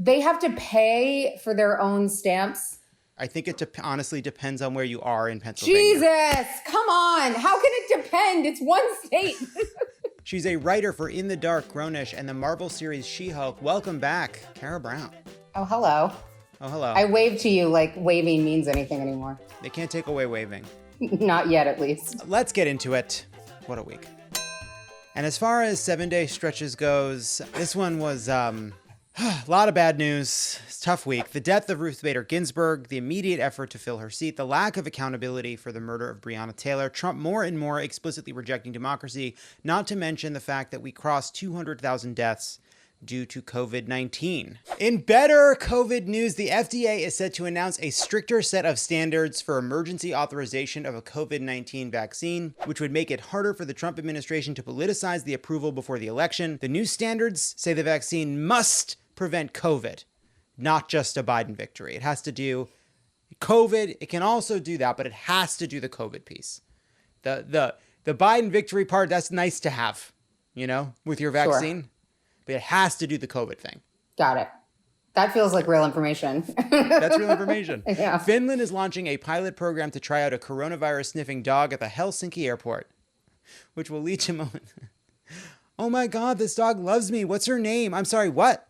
They have to pay for their own stamps. I think it honestly depends on where you are in Pennsylvania. Jesus, come on. How can it depend? It's one state. She's a writer for In the Dark, Grownish, and the Marvel series She-Hulk. Welcome back, Kara Brown. Oh, hello. Oh, hello. I wave to you like waving means anything anymore. They can't take away waving. Not yet, at least. Let's get into it. What a week. And as far as 7-day stretches goes, this one was a lot of bad news. It's a tough week. The death of Ruth Bader Ginsburg, the immediate effort to fill her seat, the lack of accountability for the murder of Breonna Taylor, Trump more and more explicitly rejecting democracy, not to mention the fact that we crossed 200,000 deaths due to COVID-19. In better COVID news, the FDA is set to announce a stricter set of standards for emergency authorization of a COVID-19 vaccine, which would make it harder for the Trump administration to politicize the approval before the election. The new standards say the vaccine must prevent COVID, not just a Biden victory. It has to do COVID. It can also do that, but it has to do the COVID piece. The Biden victory part, that's nice to have, with your vaccine. Sure. But it has to do the COVID thing. Got it. That feels like real information. That's real information. Yeah. Finland is launching a pilot program to try out a coronavirus sniffing dog at the Helsinki airport, which will lead to moments. Oh my God, this dog loves me. What's her name? I'm sorry, what?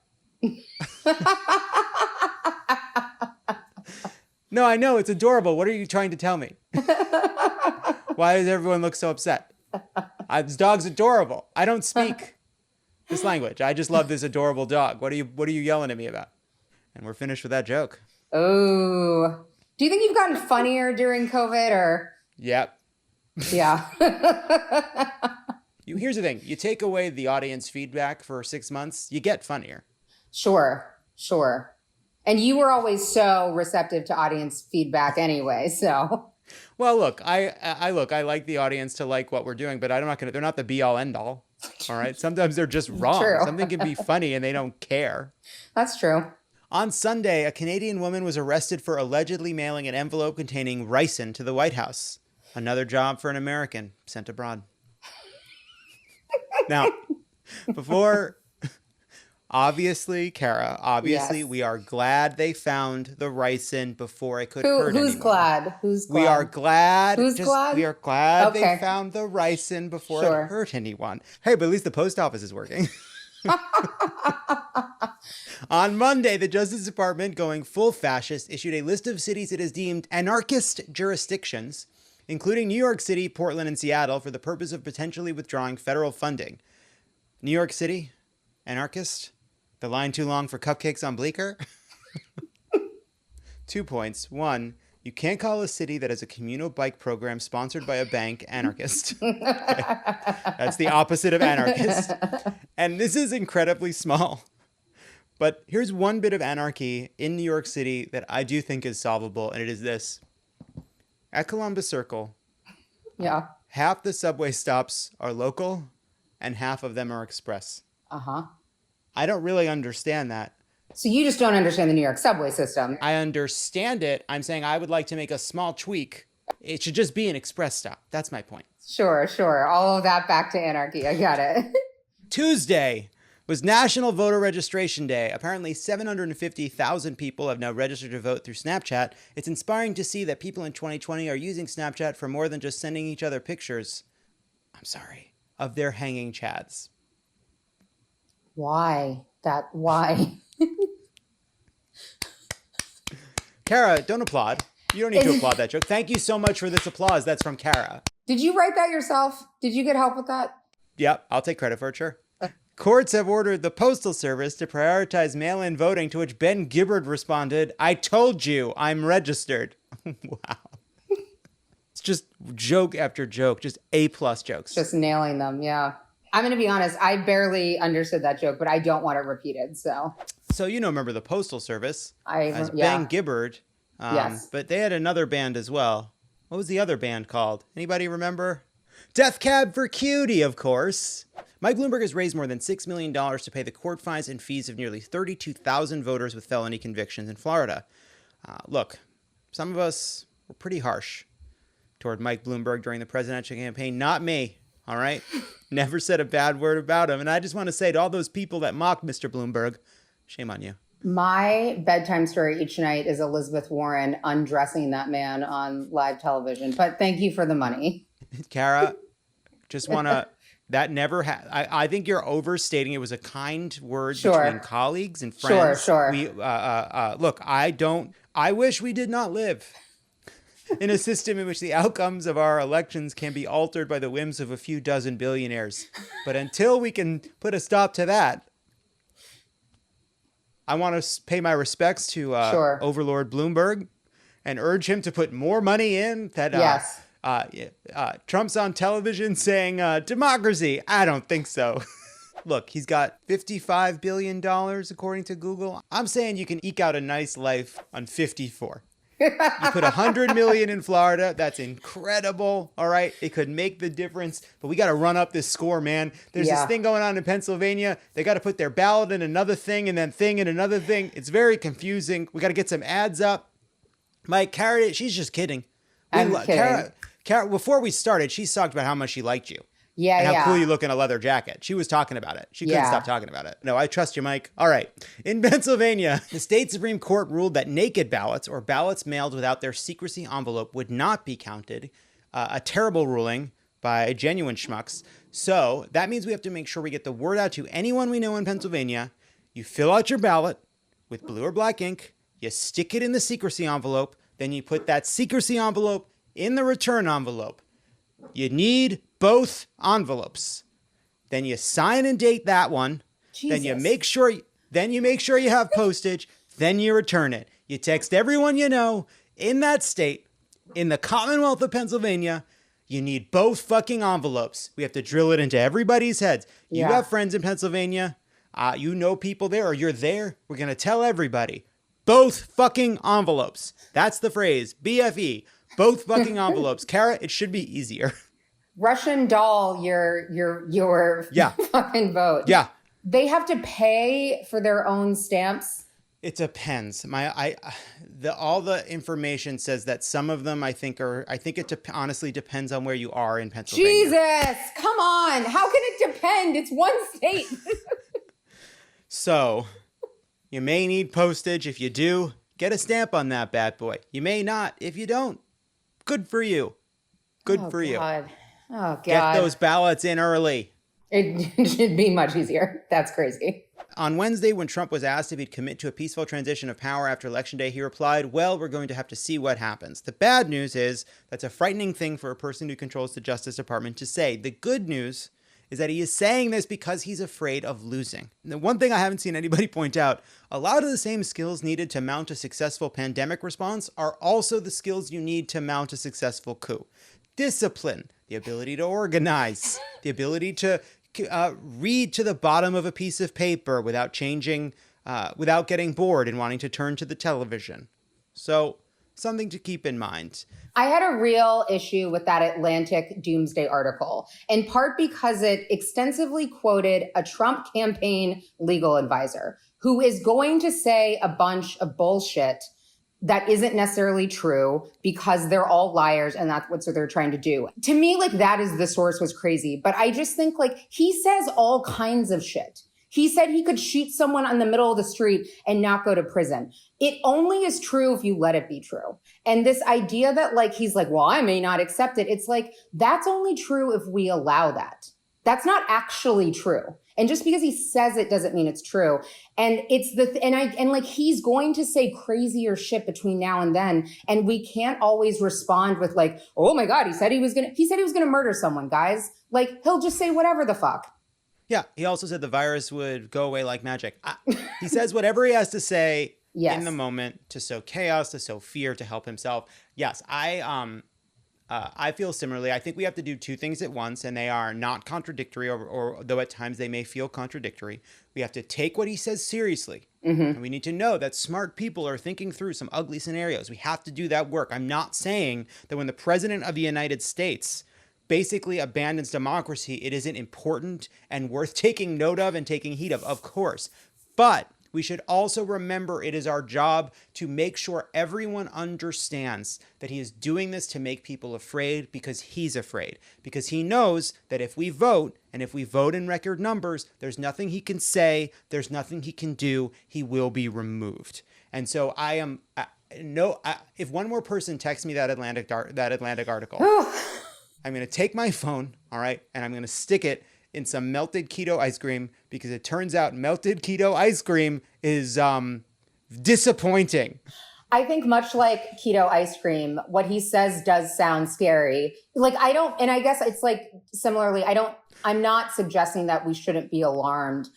No, I know. It's adorable. What are you trying to tell me? Why does everyone look so upset? This dog's adorable. I don't speak this language. I just love this adorable dog. What are you yelling at me about? And we're finished with that joke. Oh, do you think you've gotten funnier during COVID or? Yep. Yeah. Here's the thing. You take away the audience feedback for 6 months, you get funnier. Sure. And you were always so receptive to audience feedback anyway, so. Well, look, I like the audience to like what we're doing, but they're not the be all end all. All right. Sometimes they're just wrong. True. Something can be funny and they don't care. That's true. On Sunday, a Canadian woman was arrested for allegedly mailing an envelope containing ricin to the White House. Another job for an American sent abroad. Now, obviously, Kara, yes. We are glad they found the ricin before it could hurt anyone. Who's glad? We are glad. Glad? We are glad Okay. they found the ricin before it hurt anyone. Hey, but at least the post office is working. On Monday, the Justice Department, going full fascist, issued a list of cities it has deemed anarchist jurisdictions, including New York City, Portland, and Seattle, for the purpose of potentially withdrawing federal funding. New York City, anarchist? The line too long for cupcakes on Bleecker? 2 points. 1, you can't call a city that has a communal bike program sponsored by a bank anarchist. Okay. That's the opposite of anarchist. And this is incredibly small. But here's one bit of anarchy in New York City that I do think is solvable, and it is this. At Columbus Circle, half the subway stops are local and half of them are express. Uh-huh. I don't really understand that. So you just don't understand the New York subway system. I understand it. I'm saying I would like to make a small tweak. It should just be an express stop. That's my point. Sure. All of that back to anarchy. I got it. Tuesday was National Voter Registration Day. Apparently 750,000 people have now registered to vote through Snapchat. It's inspiring to see that people in 2020 are using Snapchat for more than just sending each other pictures, of their hanging chads. Why? Kara, don't applaud. You don't need to applaud that joke. Thank you so much for this applause. That's from Kara. Did you write that yourself? Did you get help with that? Yep, I'll take credit for it, sure. Courts have ordered the Postal Service to prioritize mail-in voting, to which Ben Gibbard responded, "I told you, I'm registered." Wow. It's just joke after joke, just A-plus jokes. Just nailing them, yeah. I'm going to be honest, I barely understood that joke, but I don't want it repeated, so. So remember the Postal Service as yeah. Ben Gibbard. Yes. But they had another band as well. What was the other band called? Anybody remember? Death Cab for Cutie, of course. Mike Bloomberg has raised more than $6 million to pay the court fines and fees of nearly 32,000 voters with felony convictions in Florida. Look, some of us were pretty harsh toward Mike Bloomberg during the presidential campaign. Not me, all right? Never said a bad word about him. And I just want to say to all those people that mocked Mr. Bloomberg, shame on you. My bedtime story each night is Elizabeth Warren undressing that man on live television. But thank you for the money. Kara, just want to, that never I think you're overstating. It was a kind word between colleagues and friends. Sure. Look, I wish we did not live in a system in which the outcomes of our elections can be altered by the whims of a few dozen billionaires. But until we can put a stop to that, I want to pay my respects to Overlord Bloomberg and urge him to put more money in. Trump's on television saying democracy. I don't think so. Look, he's got $55 billion according to Google. I'm saying you can eke out a nice life on 54. You put 100 million in Florida. That's incredible. All right. It could make the difference, but we got to run up this score, man. There's this thing going on in Pennsylvania. They got to put their ballot in another thing and then thing and another thing. It's very confusing. We got to get some ads up. Mike, Kara, she's just kidding. I'm kidding. Kara, before we started, she talked about how much she liked you. Yeah, and how cool you look in a leather jacket. She was talking about it. She couldn't stop talking about it. No, I trust you, Mike. All right. In Pennsylvania, the state Supreme Court ruled that naked ballots or ballots mailed without their secrecy envelope would not be counted. A terrible ruling by genuine schmucks. So that means we have to make sure we get the word out to anyone we know in Pennsylvania. You fill out your ballot with blue or black ink. You stick it in the secrecy envelope. Then you put that secrecy envelope in the return envelope. You need both envelopes. Then you sign and date that one. Jesus. Then you make sure you have postage. Then you return it. You text everyone you know in that state, in the Commonwealth of Pennsylvania. You need both fucking envelopes. We have to drill it into everybody's heads. You have friends in Pennsylvania. You know people there, or you're there. We're going to tell everybody. Both fucking envelopes. That's the phrase. BFE. Both fucking envelopes. Kara, it should be easier. Russian doll your fucking vote. Yeah. They have to pay for their own stamps. It depends. All the information says that some of them I think it honestly depends on where you are in Pennsylvania. Jesus, come on. How can it depend? It's one state. So, you may need postage. If you do, get a stamp on that bad boy. You may not. If you don't, good for you. Good for you. Oh, God. Get those ballots in early. It should be much easier. That's crazy. On Wednesday, when Trump was asked if he'd commit to a peaceful transition of power after Election Day, he replied, well, we're going to have to see what happens. The bad news is that's a frightening thing for a person who controls the Justice Department to say. The good news is that he is saying this because he's afraid of losing. And the one thing I haven't seen anybody point out, a lot of the same skills needed to mount a successful pandemic response are also the skills you need to mount a successful coup. Discipline, the ability to organize, the ability to read to the bottom of a piece of paper without changing, without getting bored and wanting to turn to the television. So something to keep in mind. I had a real issue with that Atlantic Doomsday article, in part because it extensively quoted a Trump campaign legal advisor who is going to say a bunch of bullshit that isn't necessarily true because they're all liars and that's what they're trying to do. To me, like, that is the source was crazy. But I just think, like, he says all kinds of shit. He said he could shoot someone on the middle of the street and not go to prison. It only is true if you let it be true. And this idea that, like, he's like, well, I may not accept it. It's like, that's only true if we allow that. That's not actually true. And just because he says it doesn't mean it's true. And it's like he's going to say crazier shit between now and then. And we can't always respond with like, oh my God, he said he was gonna murder someone, guys. Like, he'll just say whatever the fuck. Yeah. He also said the virus would go away like magic. He says whatever he has to say in the moment to sow chaos, to sow fear, to help himself. Yes. I feel similarly. I think we have to do two things at once, and they are not contradictory, or though at times they may feel contradictory. We have to take what he says seriously. Mm-hmm. And we need to know that smart people are thinking through some ugly scenarios. We have to do that work. I'm not saying that when the president of the United States basically abandons democracy, it isn't important and worth taking note of and taking heed of course. But we should also remember it is our job to make sure everyone understands that he is doing this to make people afraid because he's afraid. Because he knows that if we vote, and if we vote in record numbers, there's nothing he can say, there's nothing he can do, he will be removed. And so if one more person texts me that Atlantic article, I'm going to take my phone, all right, and I'm going to stick it in some melted keto ice cream, because it turns out melted keto ice cream is disappointing. I think much like keto ice cream, what he says does sound scary. Like, and I guess it's like similarly, I'm not suggesting that we shouldn't be alarmed,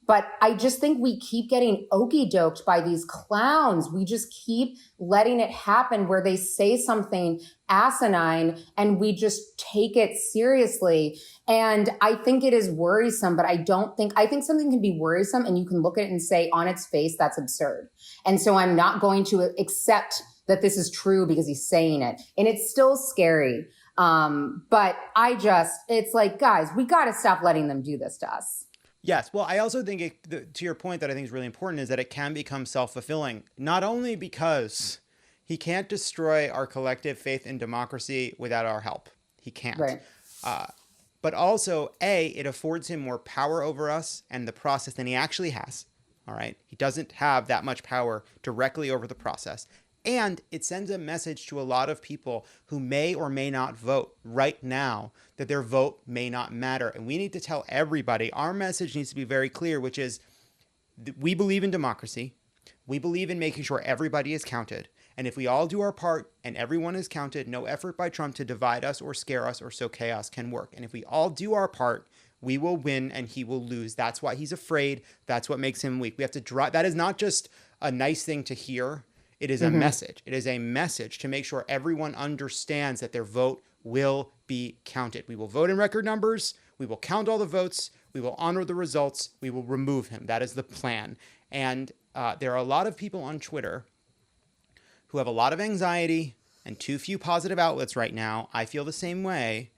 but I just think we keep getting okey-doked by these clowns. We just keep letting it happen where they say something asinine and we just take it seriously. And I think it is worrisome, but I think something can be worrisome and you can look at it and say on its face, that's absurd. And so I'm not going to accept that this is true because he's saying it. And it's still scary. But it's like, guys, we got to stop letting them do this to us. Yes. Well, I also think to your point that I think is really important is that it can become self-fulfilling, not only because he can't destroy our collective faith in democracy without our help. He can't. Right. But also, it affords him more power over us and the process than he actually has. All right. He doesn't have that much power directly over the process. And it sends a message to a lot of people who may or may not vote right now that their vote may not matter. And we need to tell everybody, our message needs to be very clear, which is we believe in democracy. We believe in making sure everybody is counted. And if we all do our part and everyone is counted, no effort by Trump to divide us or scare us or sow chaos can work. And if we all do our part, we will win and he will lose. That's why he's afraid. That's what makes him weak. We have to drive. That is not just a nice thing to hear. It is a message. It is a message to make sure everyone understands that their vote will be counted. We will vote in record numbers. We will count all the votes. We will honor the results. We will remove him. That is the plan. And there are a lot of people on Twitter who have a lot of anxiety and too few positive outlets right now. I feel the same way.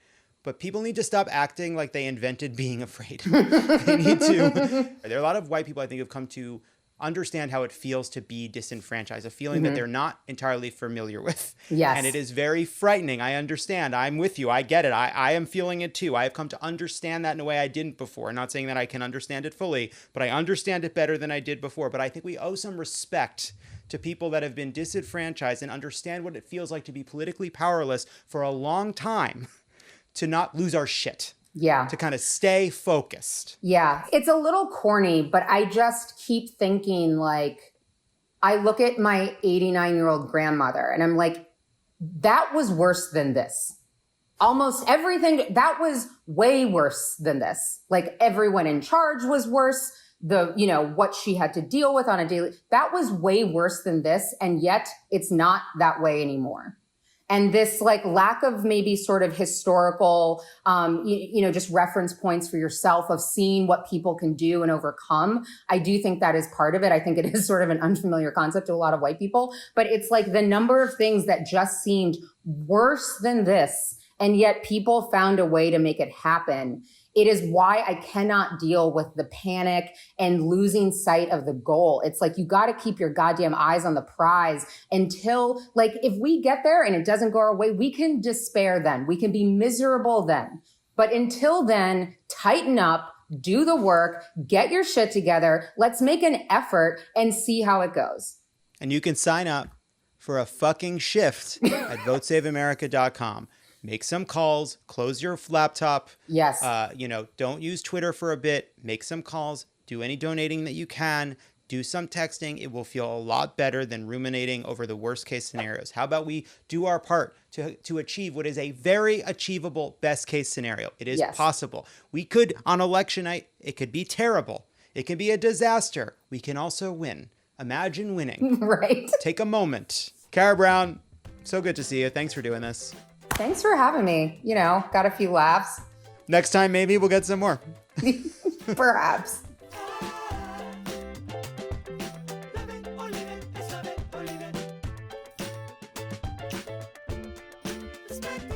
But people need to stop acting like they invented being afraid. They need to. There are a lot of white people I think have come to understand how it feels to be disenfranchised, a feeling that they're not entirely familiar with. Yes. And it is very frightening. I understand. I'm with you. I get it. I am feeling it too. I have come to understand that in a way I didn't before. I'm not saying that I can understand it fully, but I understand it better than I did before. But I think we owe some respect to people that have been disenfranchised and understand what it feels like to be politically powerless for a long time, to not lose our shit. Yeah. To kind of stay focused. Yeah. It's a little corny, but I just keep thinking, like, I look at my 89-year-old grandmother and I'm like, that was worse than this. Almost everything, that was way worse than this. Like, everyone in charge was worse. What she had to deal with on a daily, that was way worse than this. And yet it's not that way anymore. And this like lack of maybe sort of historical, just reference points for yourself of seeing what people can do and overcome. I do think that is part of it. I think it is sort of an unfamiliar concept to a lot of white people, but it's like the number of things that just seemed worse than this. And yet people found a way to make it happen. It is why I cannot deal with the panic and losing sight of the goal. It's like, you got to keep your goddamn eyes on the prize until, like, if we get there and it doesn't go our way, we can despair then. We can be miserable then. But until then, tighten up, do the work, get your shit together. Let's make an effort and see how it goes. And you can sign up for a fucking shift at votesaveamerica.com. Make some calls, close your laptop. Yes. Don't use Twitter for a bit. Make some calls, do any donating that you can, do some texting. It will feel a lot better than ruminating over the worst case scenarios. How about we do our part to achieve what is a very achievable best case scenario? It is possible. We could, on election night, it could be terrible. It can be a disaster. We can also win. Imagine winning. Right. Take a moment. Kara Brown, so good to see you. Thanks for doing this. Thanks for having me. Got a few laughs. Next time, maybe we'll get some more. Perhaps. Spend